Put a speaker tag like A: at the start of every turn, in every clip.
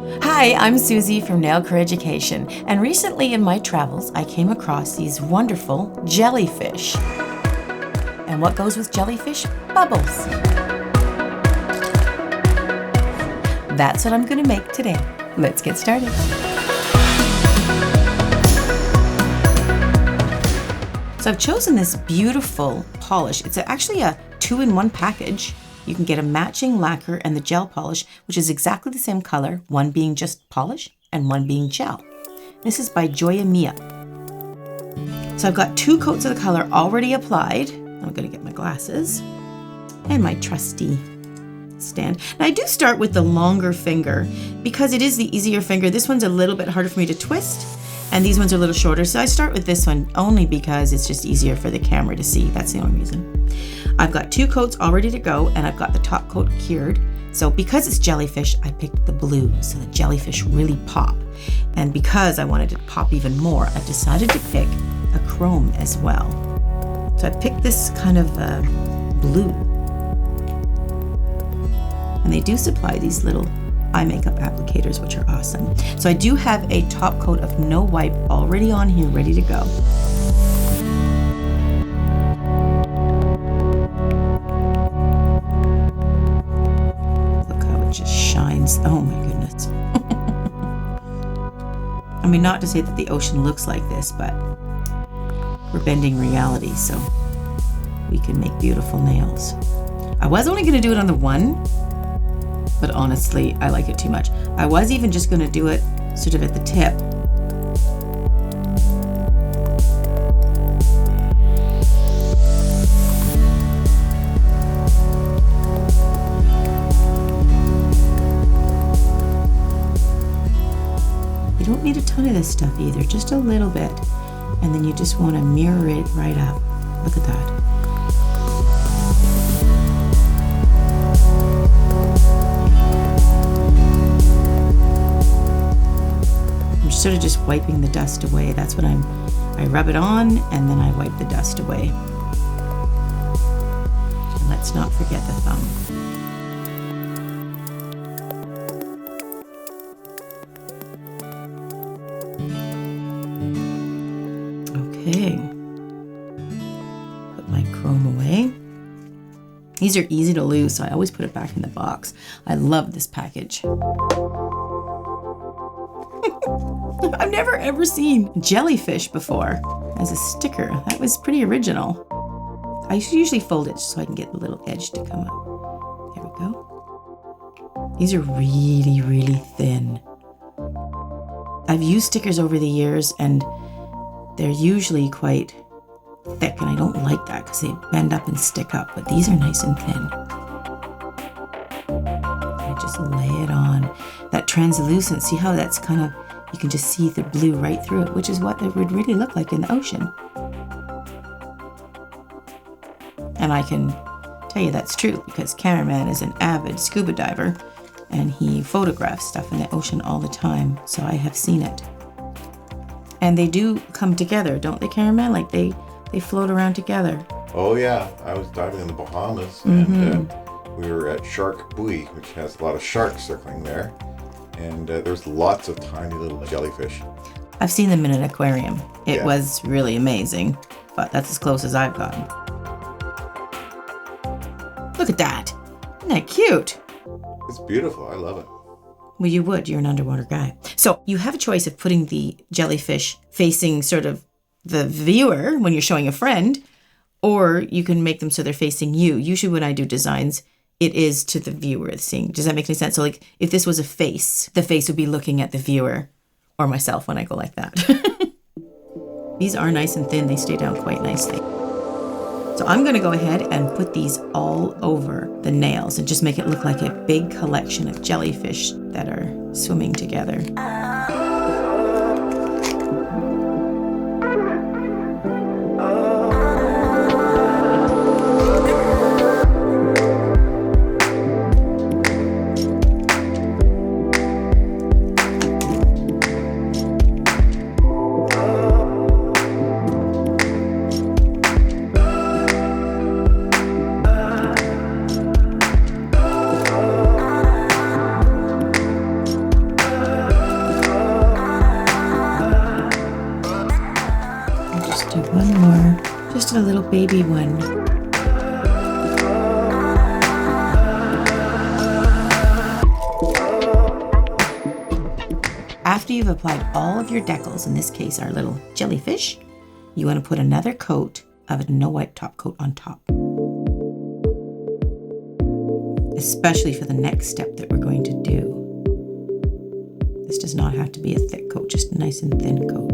A: Hi, I'm Suzie from Nail Care Education, and recently in my travels I came across these wonderful jellyfish. And what goes with jellyfish? Bubbles. That's what I'm going to make today. Let's get started. So I've chosen this beautiful polish. It's actually a 2-in-1 package. You can get a matching lacquer and the gel polish, which is exactly the same color, one being just polish and one being gel. This is by Joya. So I've got 2 coats of the color already applied. I'm going to get my glasses and my trusty stand. Now I do start with the longer finger because it is the easier finger. This one's a little bit harder for me to twist, and these ones are a little shorter. So I start with this one only because it's just easier for the camera to see. That's the only reason. I've got 2 coats all ready to go, and I've got the top coat cured. So because it's jellyfish, I picked the blue so the jellyfish really pop. And because I wanted it to pop even more, I decided to pick a chrome as well. So I picked this kind of blue. And they do supply these little eye makeup applicators, which are awesome. So I do have a top coat of no wipe already on here, ready to go. Look how it just shines. Oh my goodness. I mean, not to say that the ocean looks like this, but we're bending reality so we can make beautiful nails. I was only going to do it on the one, but honestly, I like it too much. I was even just going to do it sort of at the tip. You don't need a ton of this stuff either, just a little bit. And then you just want to mirror it right up. Look at that. Sort of just wiping the dust away. That's what I rub it on and then I wipe the dust away. And let's not forget the thumb. Okay. Put my chrome away. These are easy to lose, so I always put it back in the box. I love this package. I've never ever seen jellyfish before as a sticker. That was pretty original. I usually fold it so I can get the little edge to come up. There we go. These are really, really thin. I've used stickers over the years and they're usually quite thick, and I don't like that because they bend up and stick up, but these are nice and thin. I just lay it on. That translucent, see how that's kind of, you can just see the blue right through it, which is what it would really look like in the ocean. And I can tell you that's true because cameraman is an avid scuba diver and he photographs stuff in the ocean all the time, so I have seen it. And they do come together, don't they, cameraman? Like they float around together.
B: Oh yeah, I was diving in the Bahamas and we were at Shark Buoy, which has a lot of sharks circling there. And there's lots of tiny little jellyfish.
A: I've seen them in an aquarium. It was really amazing, but that's as close as I've gotten. Look at that. Isn't that cute?
B: It's beautiful. I love it.
A: Well, you would. You're an underwater guy. So you have a choice of putting the jellyfish facing sort of the viewer when you're showing a friend, or you can make them so they're facing you. Usually when I do designs, it is to the viewer seeing. Does that make any sense? So like if this was a face, the face would be looking at the viewer or myself when I go like that. These are nice and thin. They stay down quite nicely. So I'm going to go ahead and put these all over the nails and just make it look like a big collection of jellyfish that are swimming together. Just a little baby one. After you've applied all of your decals, in this case our little jellyfish, you want to put another coat of a no wipe top coat on top. Especially for the next step that we're going to do. This does not have to be a thick coat, just a nice and thin coat.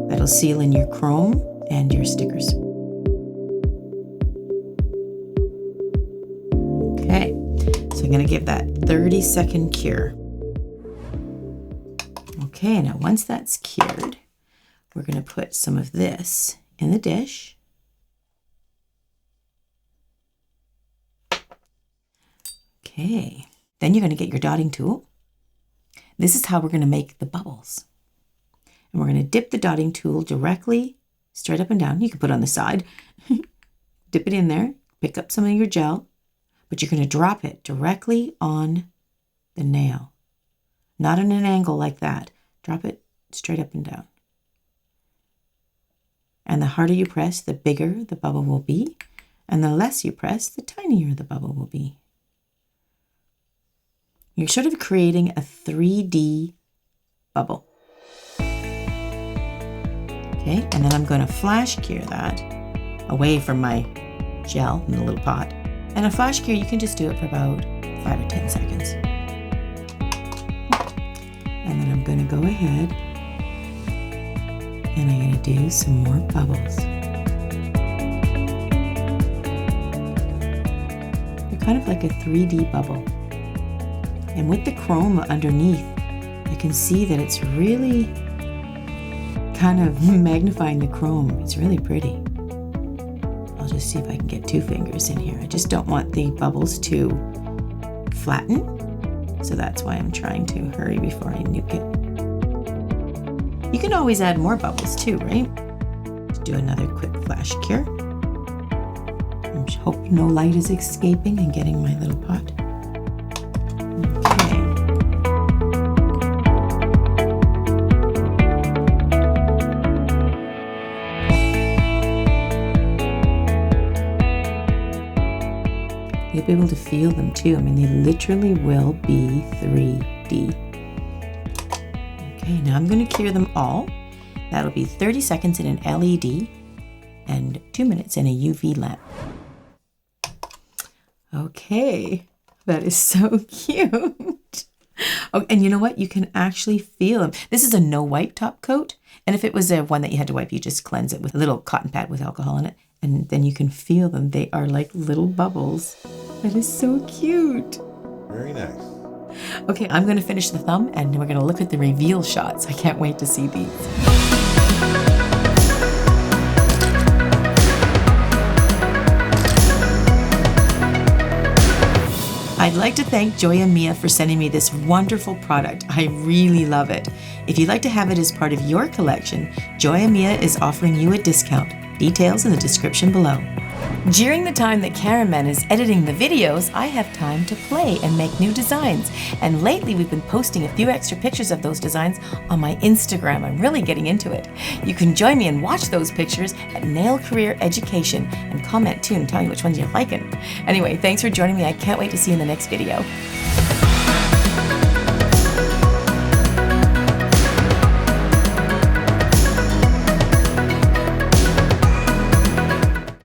A: That'll seal in your chrome and your stickers. Okay, so I'm going to give that 30-second cure. Okay, now once that's cured, we're going to put some of this in the dish. Okay, then you're going to get your dotting tool. This is how we're going to make the bubbles. And we're going to dip the dotting tool directly straight up and down. You can put it on the side. Dip it in there, pick up some of your gel, but you're going to drop it directly on the nail. Not in an angle like that. Drop it straight up and down. And the harder you press, the bigger the bubble will be. And the less you press, the tinier the bubble will be. You're sort of creating a 3D bubble. Okay, and then I'm going to flash cure that away from my gel in the little pot. And a flash cure, you can just do it for about 5 or 10 seconds. And then I'm going to go ahead and I'm going to do some more bubbles. They're kind of like a 3D bubble. And with the chrome underneath, I can see that it's really kind of magnifying the chrome. It's really pretty. I'll just see if I can get 2 fingers in here. I just don't want the bubbles to flatten. So that's why I'm trying to hurry before I nuke it. You can always add more bubbles too, right? Let's do another quick flash cure. I'm hoping no light is escaping and getting my little pot. Okay. You'll be able to feel them too. I mean, they literally will be 3D. Okay, now I'm going to cure them all. That'll be 30 seconds in an LED and 2 minutes in a UV lamp. Okay, that is so cute. Oh, and you know what? You can actually feel them. This is a no wipe top coat. And if it was a one that you had to wipe, you just cleanse it with a little cotton pad with alcohol in it. And then you can feel them. They are like little bubbles. That is so cute.
B: Very nice.
A: Okay, I'm going to finish the thumb and we're going to look at the reveal shots. I can't wait to see these. I'd like to thank Joya Mia for sending me this wonderful product. I really love it. If you'd like to have it as part of your collection, Joya Mia is offering you a discount. Details in the description below. During the time that Cameraman is editing the videos, I have time to play and make new designs. And lately we've been posting a few extra pictures of those designs on my Instagram. I'm really getting into it. You can join me and watch those pictures at Nail Career Education and comment too and tell me which ones you're liking. Anyway, thanks for joining me. I can't wait to see you in the next video.